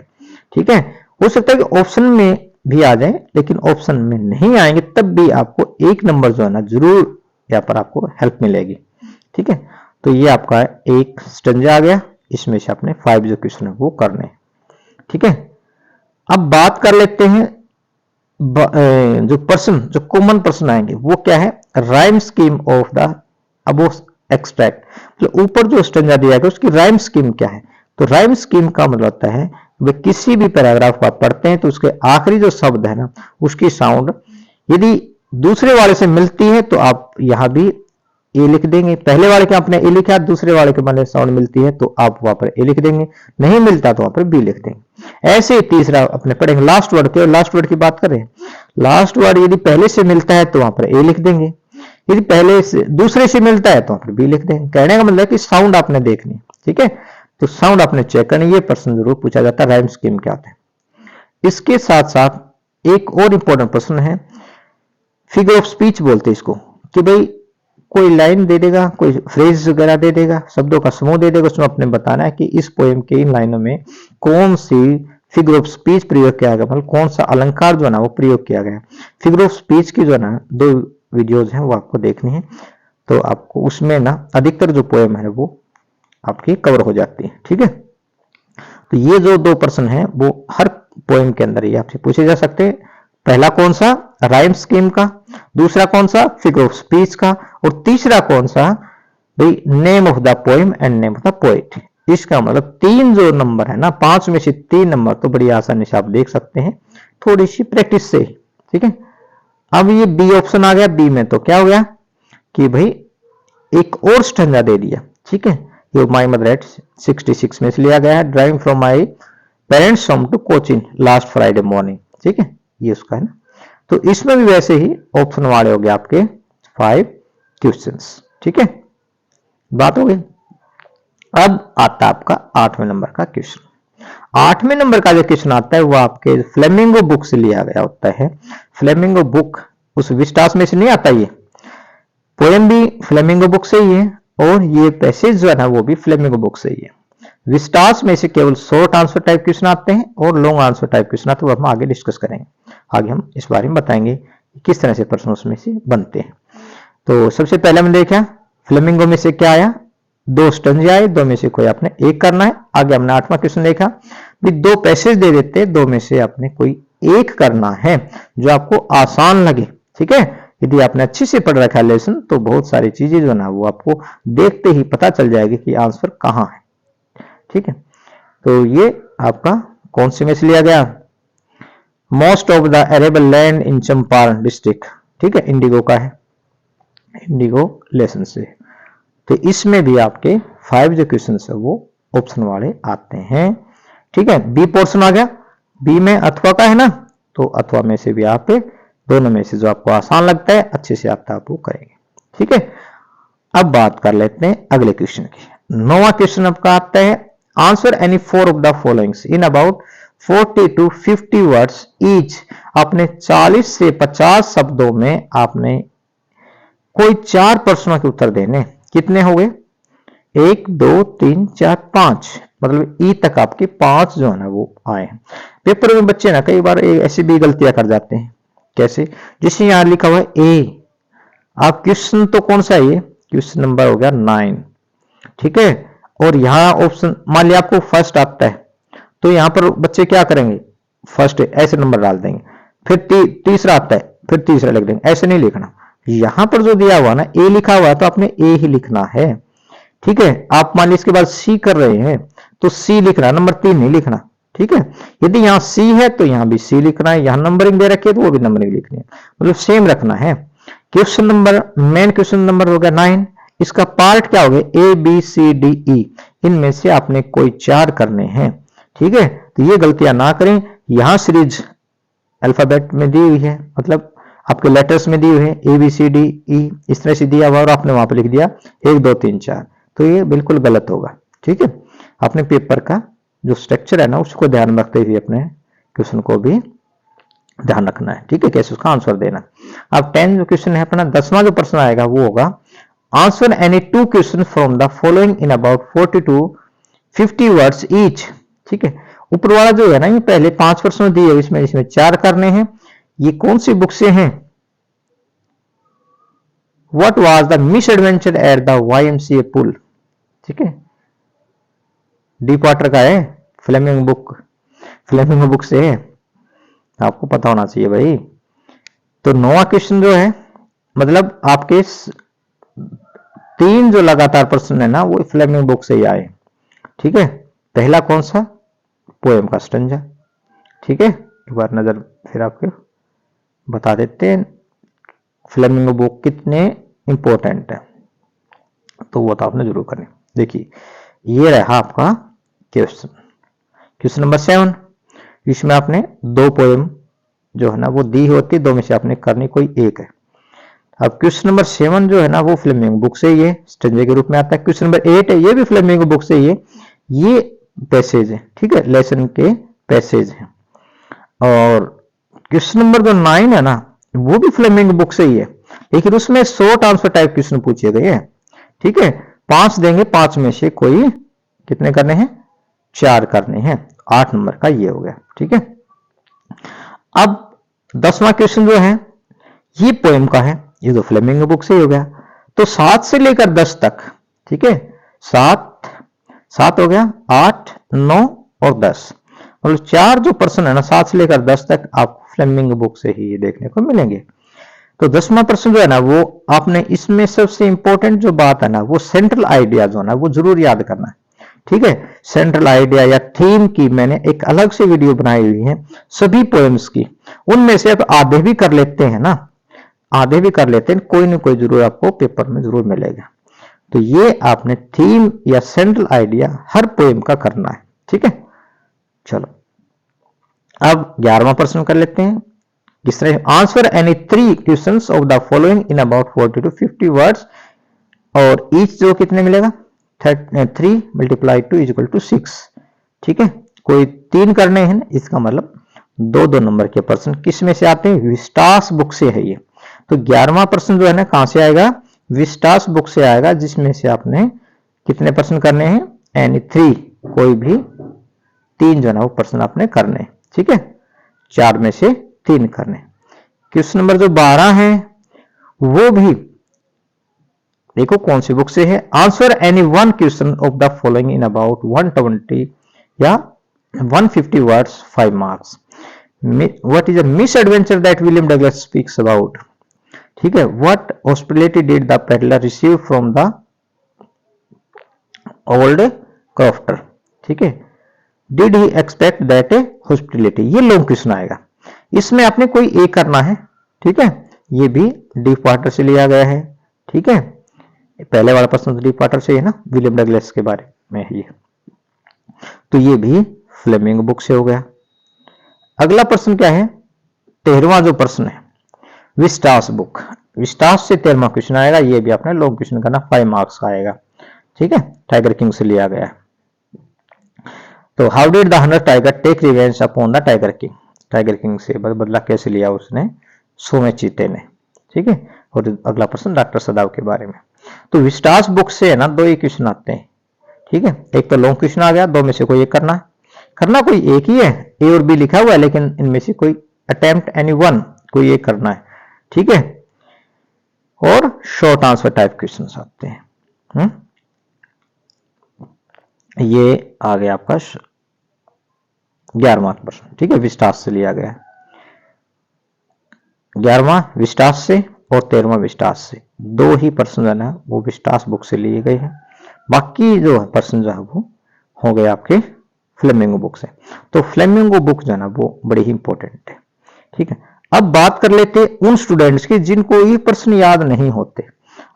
ठीक है। हो सकता है कि ऑप्शन में भी आ जाए, लेकिन ऑप्शन में नहीं आएंगे तब भी आपको एक नंबर जो है ना जरूर यहाँ पर आपको हेल्प मिलेगी, ठीक है। तो ये आपका एक स्टंजा आ गया, इसमें से आपने 5 जो क्वेश्चन है वो करने हैं, ठीक है। अब बात कर लेते हैं जो प्रश्न, जो कॉमन प्रश्न आएंगे वो क्या है, rhyme scheme of the above extract, मतलब ऊपर जो स्टंजा दिया गया उसकी राइम स्कीम क्या है। तो राइम स्कीम का मतलब होता है वे किसी भी पैराग्राफ को आप पढ़ते हैं तो उसके आखिरी जो शब्द है ना उसकी साउंड यदि दूसरे वाले से मिलती है तो आप यहां भी ए लिख देंगे, पहले वाले के आपने ए लिखा, दूसरे वाले के मान साउंड मिलती है तो आप वहां पर ए लिख देंगे, नहीं मिलता तो वहां पर बी लिख देंगे। ऐसे ही तीसरा अपने पढ़ेंगे लास्ट वर्ड के, लास्ट वर्ड की बात करें, लास्ट वर्ड यदि पहले से मिलता है तो वहां पर ए लिख देंगे, यदि पहले से दूसरे से मिलता है तो वहां पर बी लिख देंगे। कहने का मतलब है कि साउंड आपने देखनी, ठीक है, तो साउंड आपने चेक करनी। ये प्रश्न जरूर पूछा जाता है राइम स्कीम क्या होता है। इसके साथ साथ एक और इंपॉर्टेंट प्रश्न है, फिगर ऑफ स्पीच बोलते हैं इसको, कि भाई कोई लाइन दे देगा, कोई फ्रेज वगैरह दे देगा, शब्दों का समूह दे देगा, उसमें आपने बताना है कि इस पोएम के इन लाइनों में कौन सी फिगर ऑफ स्पीच प्रयोग किया गया, मतलब कौन सा अलंकार जो है ना वो प्रयोग किया गया। फिगर ऑफ स्पीच की जो है ना 2 वीडियोज हैं वो आपको देखनी है, तो आपको उसमें ना अधिकतर जो पोएम है वो आपकी कवर हो जाती है, ठीक है। तो ये जो 2 प्रश्न हैं वो हर पोएम के अंदर ये आपसे पूछे जा सकते हैं। पहला कौन सा, राइम स्कीम का, दूसरा कौन सा, फिगर ऑफ स्पीच का, और तीसरा कौन सा भाई name of the poem and name of the poet. इसका मतलब 3 जो नंबर है ना, 5 में से 3 नंबर तो बड़ी आसानी से आप देख सकते हैं थोड़ी सी प्रैक्टिस से, ठीक है। अब ये बी ऑप्शन आ गया, बी में तो क्या हो गया कि भाई एक और स्टंजा दे दिया, ठीक है। ये माई मदर एट 66 में से लिया गया है, driving from my parents home to coaching last Friday morning, ठीक है, ये उसका है ना। तो इसमें भी वैसे ही ऑप्शन वाले हो गए आपके 5 क्वेश्चंस, ठीक है, बात हो गई। अब आता है आपका 8वें नंबर का क्वेश्चन। 8वें नंबर का जो क्वेश्चन आता है वो आपके फ्लेमिंगो बुक से लिया गया होता है। फ्लेमिंगो बुक उस विस्टास में से नहीं आता, ये पोएम भी फ्लेमिंगो बुक से ही है और ये पैसेज जो है ना वो भी फ्लेमिंगो बुक से ही है। विस्टास में से केवल शॉर्ट आंसर टाइप क्वेश्चन आते हैं और लॉन्ग आंसर टाइप क्वेश्चन आते हैं, वो हम आगे डिस्कस करेंगे, आगे हम इस बारे में बताएंगे किस तरह से प्रश्न उसमें से बनते हैं। तो सबसे पहले हमने देखा फ्लेमिंगो में से क्या आया, 2 स्टंजे आए, 2 में से कोई आपने एक करना है। आगे हमने 8वां क्वेश्चन देखा भी 2 पैसेज दे देते, 2 में से आपने कोई एक करना है जो आपको आसान लगे, ठीक है। यदि आपने अच्छे से पढ़ रखा है लेसन तो बहुत सारी चीजें जो ना वो आपको देखते ही पता चल जाएगी कि आंसर कहां है, ठीक है। तो ये आपका कौन से में से लिया गया, most of the arable land in Champaran district, ठीक है, इंडिगो का है, इंडिगो लेसन से। तो इसमें भी आपके 5 जो क्वेश्चन है वो ऑप्शन वाले आते हैं, ठीक है। बी पोर्शन आ गया, बी में अथवा का है ना, तो अथवा में से भी आप दोनों में से जो आपको आसान लगता है अच्छे से आप वो करेंगे, ठीक है। अब बात कर लेते हैं अगले क्वेश्चन की। 9वां क्वेश्चन आपका आता है, answer any 4 of the followings in about 40 to 50 words each. आपने 40 से 50 शब्दों में आपने कोई 4 प्रश्नों के उत्तर देने। कितने हो गए? 1 2 3 4 5, मतलब ई तक आपके 5 जो है ना वो आए हैं। पेपर में बच्चे ना कई बार ऐसी भी गलतियां कर जाते हैं। कैसे? जिससे यहां लिखा हुआ है ए, आप क्वेश्चन तो कौन सा है ये? क्वेश्चन नंबर हो गया 9, ठीक है। और यहाँ ऑप्शन मान लिया आपको फर्स्ट आता है, तो यहां पर बच्चे क्या करेंगे? फर्स्ट ऐसे नंबर डाल देंगे, फिर तीसरा आता है फिर तीसरा लिख देंगे, ऐसे नहीं लिखना। यहां पर जो दिया हुआ ना ए लिखा हुआ है तो आपने ए ही लिखना है, ठीक है। आप मान लीजिए इसके बाद सी कर रहे हैं तो सी लिखना, नंबर 3 नहीं लिखना, ठीक है। यदि यहाँ सी है तो यहाँ भी सी लिखना है, यहाँ नंबरिंग दे रखी है तो वो भी नंबरिंग लिखनी है, मतलब सेम रखना है। Question number, main question number हो गया 9, इसका पार्ट क्या हो गया? A B C D E, इनमें से आपने कोई 4 करने हैं, ठीक है। तो ये गलतियां ना करें। यहां सीरीज अल्फाबेट में दी हुई है, मतलब आपके लेटर्स में दी हुई है A B C D E, इस तरह से दिया हुआ और आपने वहां पर लिख दिया 1 2 3 4, तो ये बिल्कुल गलत होगा, ठीक है। अपने पेपर का जो स्ट्रक्चर है ना उसको ध्यान में रखते हुए अपने क्वेश्चन को भी ध्यान रखना है, ठीक है, कैसे उसका आंसर देना। अब 10 जो क्वेश्चन है अपना, 10वां जो प्रश्न आएगा वो होगा answer any 2 question from the following in about 40 to 50 words each, ठीक है। ऊपर वाला जो है ना ये पहले 5 प्रश्न दिए, इसमें 4 करने हैं। ये कौन सी बुक से हैं? What was the miss adventure at the YMCA पुल, ठीक है, डीप वाटर का है, फ्लेमिंग बुक से है, आपको पता होना चाहिए भाई। तो 9वां क्वेश्चन जो है, मतलब आपके 3 जो लगातार प्रश्न है ना वो फ्लेमिंग बुक से ही आए, ठीक है। पहला कौन सा? पोएम का स्टंजा, ठीक है। एक बार नजर फिर आपके बता देते हैं फ्लेमिंगो बुक कितने इंपॉर्टेंट है, तो वो तो आपने जरूर करनी। देखिए ये रहा आपका क्वेश्चन, क्वेश्चन नंबर 7। इसमें आपने 2 पोएम जो है ना वो दी होती, 2 में से आपने करनी कोई एक है। अब क्वेश्चन नंबर 7 जो है ना वो फ्लेमिंगो बुक से ही है, स्टंजे के रूप में आता है। क्वेश्चन नंबर 8 है, ये भी फ्लेमिंगो बुक से ही है, ये पैसेज है, ठीक है, लेसन के पैसेज है। और क्वेश्चन नंबर जो 9 है ना वो भी फ्लेमिंगो बुक से ही है, लेकिन उसमें शॉर्ट आंसर टाइप क्वेश्चन पूछे गए हैं, ठीक है। 5 देंगे, 5 में से कोई कितने करने हैं? 4 करने हैं। 8 नंबर का ये हो गया, ठीक है। अब 10वां क्वेश्चन जो है ये पोएम का है, ये तो फ्लेमिंगो बुक से ही हो गया। तो 7 से लेकर 10 तक, ठीक है, 7 हो गया, 8 9 और 10, मतलब 4 जो प्रश्न है ना 7 से लेकर 10 तक आपको फ्लेमिंगो बुक से ही देखने को मिलेंगे। तो 10वां प्रश्न जो है ना वो आपने इसमें सबसे इंपॉर्टेंट जो बात है ना वो सेंट्रल आइडिया जो है ना वो जरूर याद करना है, ठीक है। सेंट्रल आइडिया या थीम की मैंने एक अलग से वीडियो बनाई हुई है सभी पोएम्स की, उनमें से आप आधे भी कर लेते हैं ना, आधे भी कर लेते हैं, कोई ना कोई जरूर आपको पेपर में जरूर मिलेगा। तो ये आपने थीम या सेंट्रल आइडिया हर पोएम का करना है, ठीक है। चलो अब 11वां प्रश्न कर लेते हैं। किस तरह? Answer any 3 questions of the following in about 40 to 50 words, और ईच जो कितने मिलेगा? 3 मल्टीप्लाई 2 इज इक्वल टू 6, ठीक है। कोई 3 करने हैं, इसका मतलब 2 नंबर के प्रश्न किस में से आते हैं? विस्टास बुक से है ये। तो 11वां प्रश्न जो है ना कहां से आएगा? विस्टास बुक से आएगा, जिसमें से आपने कितने प्रश्न करने हैं? एनी 3, कोई भी 3 जो है ना वो प्रश्न आपने करने, ठीक है, 4 में से 3 करने। क्वेश्चन नंबर जो 12 है वो भी देखो कौन सी बुक से है। Answer any 1 question of the following in about 120 या 150 words, 5 marks. What is a miss adventure that William Douglas speaks about, ठीक है। What hospitality did the peddler receive from the old crofter, ठीक है। Did he expect that hospitality, ये long question आएगा। इसमें आपने कोई एक करना है, ठीक है। ये भी डीप वाटर से लिया गया है, ठीक है। पहले वाला प्रश्न तो डीप वाटर से है ना, विलियम डगलस के बारे में है ये। तो ये भी फ्लेमिंग बुक से हो गया। अगला प्रश्न क्या है, 13वां जो प्रश्न है, विस्टास बुक। विस्टास से 13वां क्वेश्चन आएगा। ये भी आपने लॉन्ग क्वेश्चन करना, 5 मार्क्स का आएगा, ठीक है। टाइगर किंग से लिया गया है। तो how did the hunter tiger take revenge upon the tiger king. Tiger king से बदला कैसे लिया उसने, सोमे चीते ने, ठीक है। और अगला प्रश्न डॉक्टर सदाव के बारे में। तो विस्टास बुक से है ना 2 ही क्वेश्चन आते हैं, ठीक है। एक तो लॉन्ग क्वेश्चन आ गया, 2 में से कोई एक करना है। करना कोई एक ही है, ए और बी लिखा हुआ है, लेकिन इनमें से कोई अटेम्प्ट एनी वन, कोई एक करना है, ठीक है। और शॉर्ट आंसर टाइप क्वेश्चन आते हैं। ये आ गया आपका 11वां प्रश्न, ठीक है। विस्टास से लिया गया, 11वां विस्टास से और 13वां विस्टास से। 2 ही प्रश्न जो है वो विस्टास बुक से लिए गए हैं। बाकी जो प्रश्न जो है वो हो गए आपके फ्लेमिंगो बुक से। तो फ्लेमिंगो बुक जो है ना वो बड़ी ही इंपॉर्टेंट है, ठीक है। अब बात कर लेते उन स्टूडेंट्स की जिनको ये प्रश्न याद नहीं होते।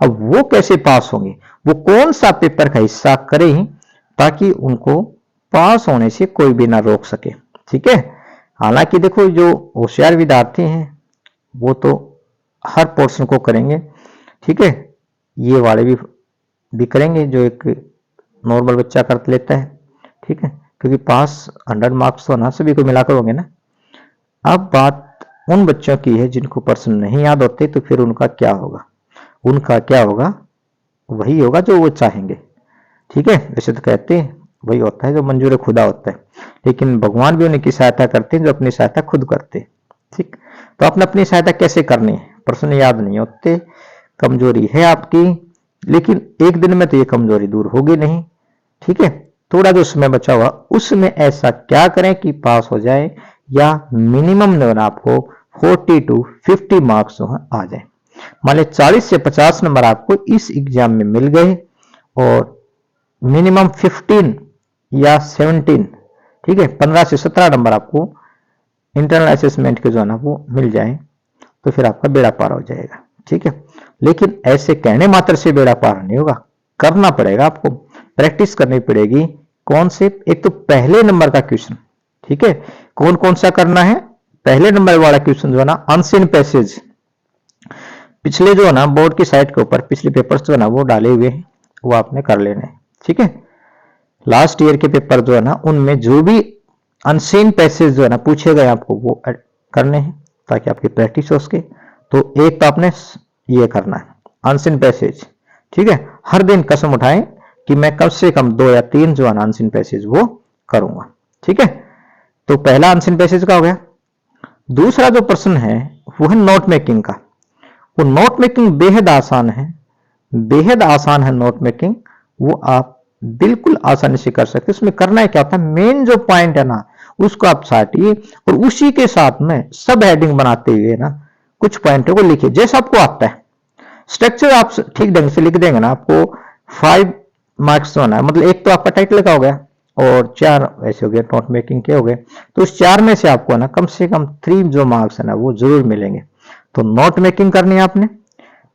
अब वो कैसे पास होंगे, वो कौन सा पेपर का हिस्सा करें ताकि उनको पास होने से कोई भी ना रोक सके, ठीक है। हालांकि देखो जो होशियार विद्यार्थी हैं वो तो हर पोर्शन को करेंगे, ठीक है। ये वाले भी करेंगे जो एक नॉर्मल बच्चा कर लेता है, ठीक है। क्योंकि पास 100 मार्क्स तो ना सभी को मिलाकर होंगे ना। अब बात उन बच्चों की है जिनको प्रश्न नहीं याद होते, तो फिर उनका क्या होगा, उनका क्या होगा, वही होगा जो वो चाहेंगे, ठीक है। वैसे तो कहते हैं वही होता है जो मंजूर खुदा होता है, लेकिन भगवान भी उनकी सहायता करते हैं जो अपनी सहायता खुद करते हैं, ठीक। तो आपने अपनी सहायता कैसे करनी है, प्रश्न याद नहीं होते, कमजोरी है आपकी, लेकिन एक दिन में तो ये कमजोरी दूर होगी नहीं, ठीक है। थोड़ा जो समय बचा हुआ उसमें ऐसा क्या करें कि पास हो जाए, या मिनिमम जो है आपको 40 to 50 मार्क्स आ जाए। मान लीजिए 40 से 50 नंबर आपको इस एग्जाम में मिल गए और मिनिमम 15 या 17, ठीक है, 15 से 17 नंबर आपको इंटरनल असेसमेंट के जो है ना वो मिल जाए, तो फिर आपका बेड़ा पार हो जाएगा, ठीक है। लेकिन ऐसे कहने मात्र से बेड़ा पार नहीं होगा, करना पड़ेगा, आपको प्रैक्टिस करनी पड़ेगी। कौन से, एक तो पहले नंबर का क्वेश्चन, ठीक है। कौन कौन सा करना है, पहले नंबर वाला क्वेश्चन जो है ना अनसीन पैसेज, पिछले जो है ना बोर्ड की साइड के ऊपर पिछले पेपर्स जो है ना वो डाले हुए हैं, वो आपने कर लेने, ठीक है। लास्ट ईयर के पेपर जो है ना उनमें जो भी अनसीन पैसेज जो है ना पूछे गए आपको वो करने हैं ताकि आपकी प्रैक्टिस हो सके। तो एक तो आपने ये करना है अनसीन पैसेज, ठीक है। हर दिन कसम उठाएं कि मैं कम से कम 2 या 3 जो अनसीन पैसेज वो करूंगा, ठीक है। तो पहला अनसीन पैसेज का हो गया। दूसरा जो प्रश्न है वो है नोट मेकिंग का। वो नोट मेकिंग बेहद आसान है, बेहद आसान है नोट मेकिंग, वो आप बिल्कुल आसानी से कर सकते। उसमें करना है क्या होता है, मेन जो पॉइंट है ना उसको आप छाटिए और उसी के साथ में सब हेडिंग बनाते हुए ना कुछ पॉइंटों को लिखिए जैसा आपको आता है। स्ट्रक्चर आप ठीक ढंग से लिख देंगे ना आपको 5 मार्क्स होना है। मतलब एक तो आपका टाइटल का हो गया और 4 ऐसे हो गए नोट मेकिंग के हो गए, तो उस 4 में से आपको ना कम से कम 3 जो मार्क्स है ना वो जरूर मिलेंगे। तो नोट मेकिंग करनी है आपने,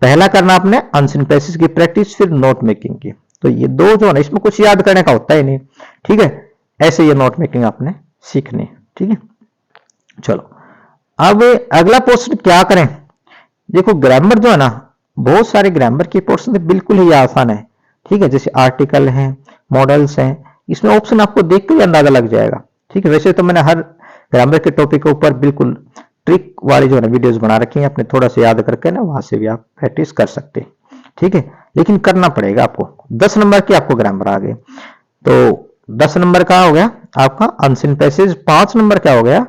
पहला करना आपने अनसीन पैसेज की प्रैक्टिस, फिर नोट मेकिंग की। तो ये 2 जो है ना इसमें कुछ याद करने का होता ही नहीं, ठीक है। ऐसे ये नोट मेकिंग आपने सीखनी है, ठीक है। चलो अब अगला पोर्शन क्या करें। देखो ग्रामर जो है ना बहुत सारे ग्रामर के पोर्शन बिल्कुल ही आसान है, ठीक है। जैसे आर्टिकल हैं, मॉडल्स हैं, इसमें ऑप्शन आपको देख कर अंदाजा लग जाएगा, ठीक है। वैसे तो मैंने हर ग्रामर के टॉपिक के ऊपर बिल्कुल ट्रिक वाली जो है ना वीडियोस बना रखी हैं, अपने थोड़ा सा याद करके ना वहां से भी आप प्रैक्टिस कर सकते हैं, ठीक है। लेकिन करना पड़ेगा आपको। 10 नंबर की आपको ग्रामर आ गए, तो 10 नंबर का हो गया आपका अनसीन पैसेज, 5 नंबर क्या हो गया,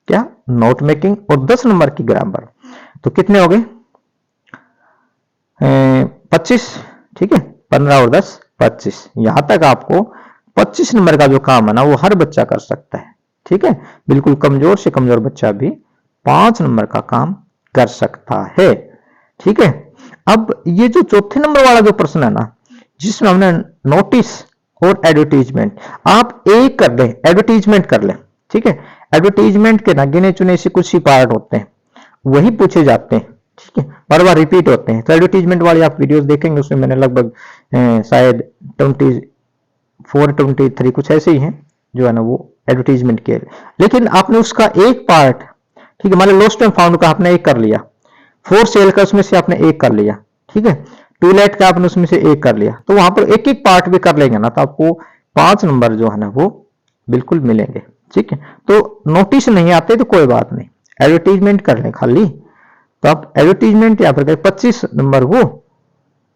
क्या नोट मेकिंग, और 10 नंबर की ग्रामर। तो कितने हो गए 25, ठीक है। 15 और 10 25, यहां तक आपको 25 नंबर का जो काम है ना वो हर बच्चा कर सकता है, ठीक है। बिल्कुल कमजोर से कमजोर बच्चा भी 5 नंबर का काम कर सकता है, ठीक है। अब ये जो चौथे नंबर वाला जो प्रश्न है ना जिसमें हमने नोटिस और एडवर्टीजमेंट, आप एक कर लें, एडवर्टीजमेंट कर लें, ठीक है। एडवर्टीजमेंट के ना गिने चुने से कुछ ही पार्ट होते हैं, वही पूछे जाते हैं, ठीक है, बार बार रिपीट होते हैं। तो एडवर्टीजमेंट वाली आप वीडियोस देखेंगे, उसमें मैंने लगभग शायद 24-23 कुछ ऐसे ही हैं जो है ना वो एडवर्टीजमेंट के। लेकिन आपने उसका एक पार्ट, ठीक है, मान लो लॉस्ट एंड फाउंड का आपने एक कर लिया, फोर सेल का उसमें से आपने एक कर लिया, ठीक है, टू लेट का आपने उसमें से एक कर लिया, तो वहां पर एक एक पार्ट भी कर लेंगे ना तो आपको 5 नंबर जो है ना वो बिल्कुल मिलेंगे, ठीक है। तो नोटिस नहीं आते तो कोई बात नहीं, एडवर्टीजमेंट कर लें खाली, तो आप एडवर्टीजमेंट यहाँ पर 25 नंबर वो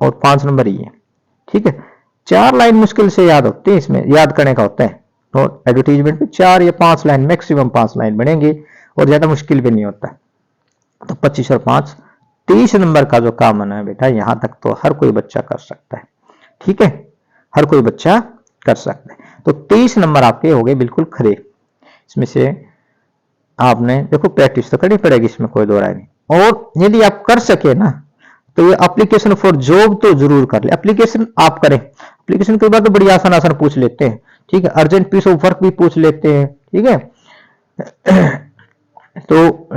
और 5 नंबर ये, ठीक है। 4 लाइन मुश्किल से याद होती है, इसमें याद करने का होता है, और एडवर्टीजमेंट में 4 या 5 लाइन, मैक्सिमम 5 लाइन बनेंगे और ज्यादा मुश्किल भी नहीं होता। तो 25 और 5 30 नंबर का जो काम है बेटा, यहां तक तो हर कोई बच्चा कर सकता है, ठीक है, हर कोई बच्चा कर सकता है। तो 30 नंबर आपके हो गए बिल्कुल खरे। इसमें से आपने देखो प्रैक्टिस तो करनी पड़ेगी, इसमें कोई दो राय नहीं। और यदि आप कर सके ना तो ये एप्लीकेशन फॉर जॉब तो जरूर कर ले। एप्लीकेशन आप करें, एप्लीकेशन के बाद तो बड़ी आसान आसान पूछ लेते हैं, ठीक है, अर्जेंट पीस ऑफ वर्क भी पूछ लेते हैं, ठीक है। तो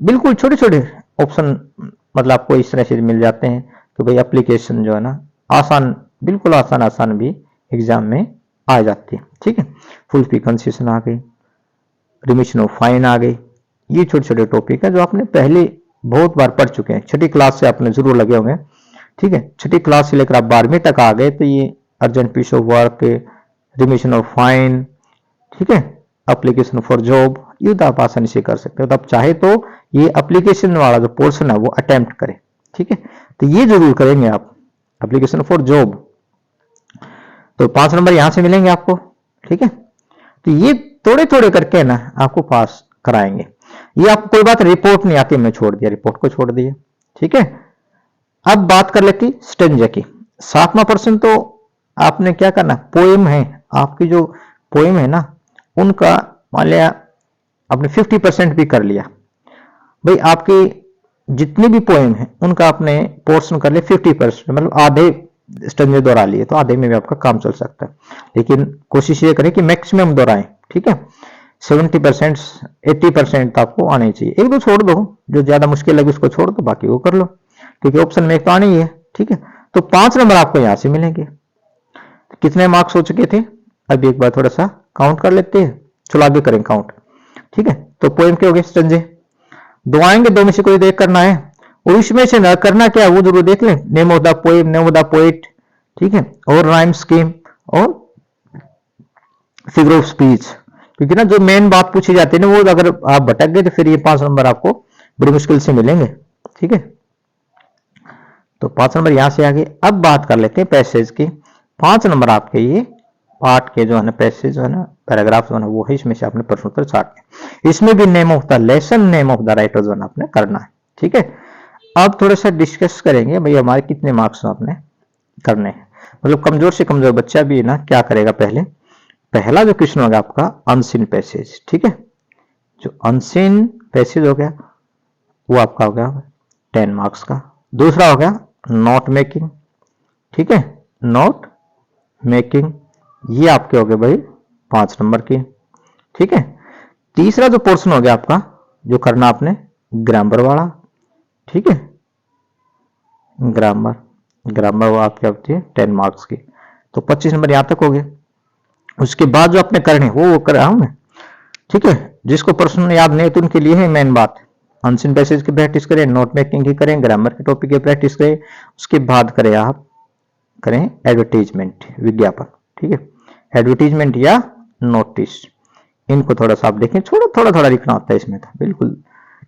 बिल्कुल छोटे छोटे ऑप्शन मतलब आपको इस तरह से मिल जाते हैं। तो भाई एप्लीकेशन जो है ना आसान, बिल्कुल आसान आसान भी एग्जाम में आ जाती है, ठीक है। फुल फी कंसेशन आ गई, रिमिशन ऑफ फाइन आ गई, ये छोटे छोटे टॉपिक है जो आपने पहले बहुत बार पढ़ चुके हैं, छठी क्लास से आपने जरूर लगे होंगे, ठीक है। छठी क्लास से लेकर आप 12वीं तक आ गए तो ये urgent piece of work, remission of fine, ठीक है, एप्लीकेशन फॉर जॉब, ये तो आप आसानी से कर सकते हो। तो आप चाहे तो ये एप्लीकेशन वाला जो पोर्शन है वो अटेम्प्ट करें, ठीक है, तो ये जरूर करेंगे आप एप्लीकेशन फॉर जॉब, तो 5 नंबर यहां से मिलेंगे आपको, ठीक है। तो ये थोड़े थोड़े करके ना आपको पास कराएंगे। ये आपको कोई बात रिपोर्ट नहीं आती, हमने छोड़ दिया, रिपोर्ट को छोड़ दिया, ठीक है। अब बात कर लेती स्टेंजा की। 7वां पर्सन तो आपने क्या करना, पोएम है आपकी, जो पोएम है ना उनका मान लिया आपने 50% भी कर लिया, भाई आपकी जितनी भी पोएम है उनका आपने पोर्शन कर लिया 50%, मतलब आधे स्टेंजे दोहरा लिए, तो आधे में भी आपका काम चल सकता है। लेकिन कोशिश ये करें कि मैक्सिमम दोहराएं, ठीक है। 70% 80% तो आपको आने चाहिए, एक दो छोड़ दो, जो ज्यादा मुश्किल लगे उसको छोड़ दो, बाकी वो कर लो, क्योंकि ऑप्शन में एक तो आनी ही है, ठीक है। तो 5 नंबर आपको यहां से मिलेंगे। कितने मार्क्स हो चुके थे, अभी एक बार थोड़ा सा काउंट कर लेते हैं, चलो आगे करें काउंट, ठीक है। तो पोएम के हो गए स्टेंजे, दो आएंगे, दो में से कोई देख करना है, और इसमें से न करना क्या वो जरूर देख लें, name of the poem, name of the poet, ठीक है, और राइम स्कीम और फिगर ऑफ स्पीच, क्योंकि ना जो मेन बात पूछी जाती है ना वो अगर आप भटक गए तो फिर ये 5 नंबर आपको बड़ी मुश्किल से मिलेंगे, ठीक है। तो 5 नंबर यहां से आगे। अब बात कर लेते हैं पैसेज की। 5 नंबर आपके ये पार्ट के जो है ना पैसेज जो है ना पैराग्राफ जो है ना वो है, इसमें से आपने प्रश्न उत्तर छाटने, इसमें भी name of the lesson, name of the writer जो है ना आपने करना है, ठीक है। अब थोड़ा सा डिस्कस करेंगे भाई हमारे कितने मार्क्स आपने करने हैं, मतलब कमजोर से कमजोर बच्चा भी ना क्या करेगा। पहला जो क्वेश्चन होगा आपका अनसीन पैसेज, ठीक है, जो अनसीन पैसेज हो गया वो आपका हो गया 10 मार्क्स का। दूसरा हो गया नोट मेकिंग, ठीक है, नोट मेकिंग, ये आपके हो गए भाई 5 नंबर की, ठीक है। तीसरा जो पोर्शन हो गया आपका जो करना आपने ग्रामर वाला, ठीक है, ग्रामर वो आपकी होती है 10 मार्क्स की, तो 25 नंबर यहां तक हो गए। उसके बाद जो आपने करने वो कर रहा हूं मैं, ठीक है। जिसको प्रश्न याद नहीं तो उनके लिए है मेन बात, अनसीन पैसेज की प्रैक्टिस करें, नोट मेकिंग की करें, ग्रामर के टॉपिक की प्रैक्टिस करें, उसके बाद करें आप करें एडवर्टीजमेंट, विज्ञापन, ठीक है, एडवर्टीजमेंट या नोटिस, इनको थोड़ा सा आप देखें, थोड़ा थोड़ा लिखना होता है इसमें, तो बिल्कुल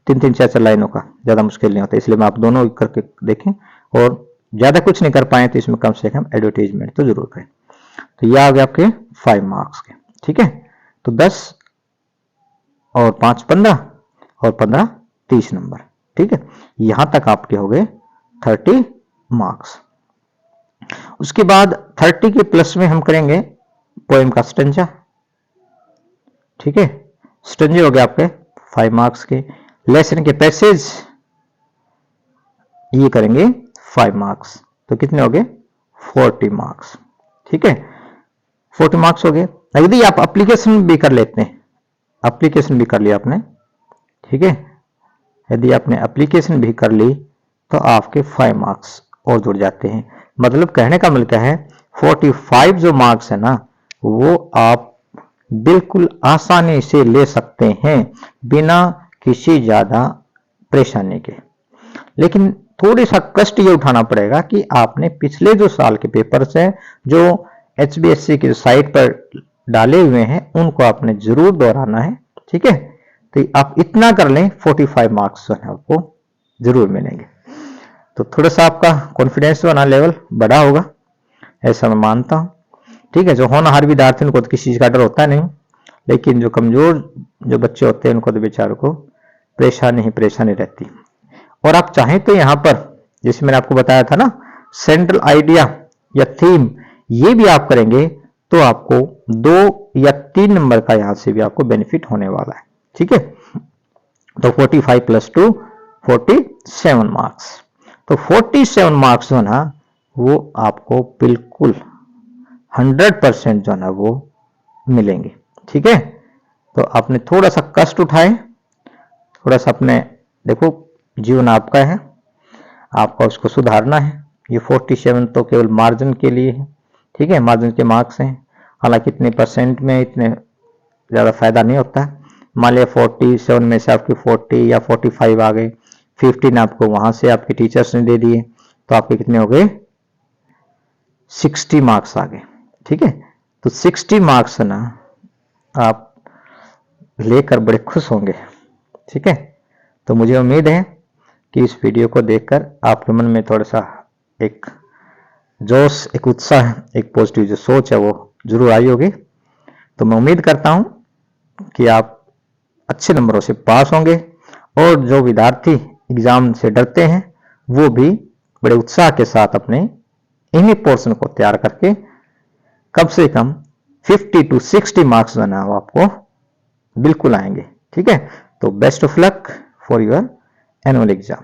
3-3 4-4 लाइनों का ज्यादा मुश्किल नहीं होता, इसलिए मैं आप दोनों करके देखें, और ज्यादा कुछ नहीं कर पाए तो इसमें कम से कम एडवर्टीजमेंट तो जरूर करें। तो यह आ गए आपके 5 मार्क्स के, ठीक है। तो 10 और 5 15 और 15 30 नंबर, ठीक है, यहां तक आपके हो गए 30 मार्क्स। उसके बाद 30 के प्लस में हम करेंगे पोएम का स्टेंजा, ठीक है, स्टेंजे हो गए आपके 5 मार्क्स के। लेसन के पैसेज ये करेंगे 5 मार्क्स, तो कितने हो गए 40 मार्क्स, ठीक है, 40 मार्क्स हो गए। यदि आप एप्लीकेशन भी कर लेते हैं, एप्लीकेशन भी कर लिया आपने, ठीक है, यदि आपने एप्लीकेशन भी कर ली तो आपके 5 मार्क्स और जुड़ जाते हैं। मतलब कहने का मतलब क्या है, 45 जो मार्क्स है ना, वो आप बिल्कुल आसानी से ले सकते हैं बिना किसी ज्यादा परेशानी के। लेकिन थोड़ी सा कष्ट ये उठाना पड़ेगा कि आपने पिछले जो साल के पेपर्स हैं जो HBSC की साइट पर डाले हुए हैं उनको आपने जरूर दोहराना है, ठीक है। तो आप इतना कर लें, 45 मार्क्स जो है आपको जरूर मिलेंगे। तो थोड़ा सा आपका कॉन्फिडेंस वाला लेवल बढ़ा होगा, ऐसा मैं मानता हूं, ठीक है। जो होनहार विद्यार्थी उनको तो किसी चीज का डर होता नहीं, लेकिन जो कमजोर जो बच्चे होते हैं उनको तो बेचारों को परेशानी ही परेशानी रहती। और आप चाहें तो यहां पर जैसे मैंने आपको बताया था ना, सेंट्रल आइडिया या थीम, ये भी आप करेंगे तो आपको 2 या 3 नंबर का यहां से भी आपको बेनिफिट होने वाला है, ठीक है। तो 45 + 2 47 मार्क्स। तो 47 मार्क्स जो ना वो आपको बिल्कुल 100% जो ना वो मिलेंगे, ठीक है। तो आपने थोड़ा सा कष्ट उठाए, थोड़ा सा अपने देखो, जीवन आपका है, आपका उसको सुधारना है। ये 47 तो केवल मार्जिन के लिए है, ठीक है, मार्जिन के मार्क्स हैं। हालांकि इतने परसेंट में इतने ज़्यादा फायदा नहीं होता है। मान लिया 47 में से आपके 40 या 45 आ गए, 15 आपको वहां से आपके टीचर्स ने दे दिए, तो आपके कितने हो गए, 60 मार्क्स आ गए, ठीक है। तो 60 मार्क्स ना आप लेकर बड़े खुश होंगे, ठीक है। तो मुझे उम्मीद है कि इस वीडियो को देखकर आपके मन में थोड़ा सा एक जोश, एक उत्साह, एक पॉजिटिव जो सोच है वो जरूर आई होगी। तो मैं उम्मीद करता हूं कि आप अच्छे नंबरों से पास होंगे, और जो विद्यार्थी एग्जाम से डरते हैं वो भी बड़े उत्साह के साथ अपने इन्हीं पोर्शन को तैयार करके कम से कम 50 to 60 मार्क्स देना वो आपको बिल्कुल आएंगे, ठीक है। तो best of luck for your annual exam.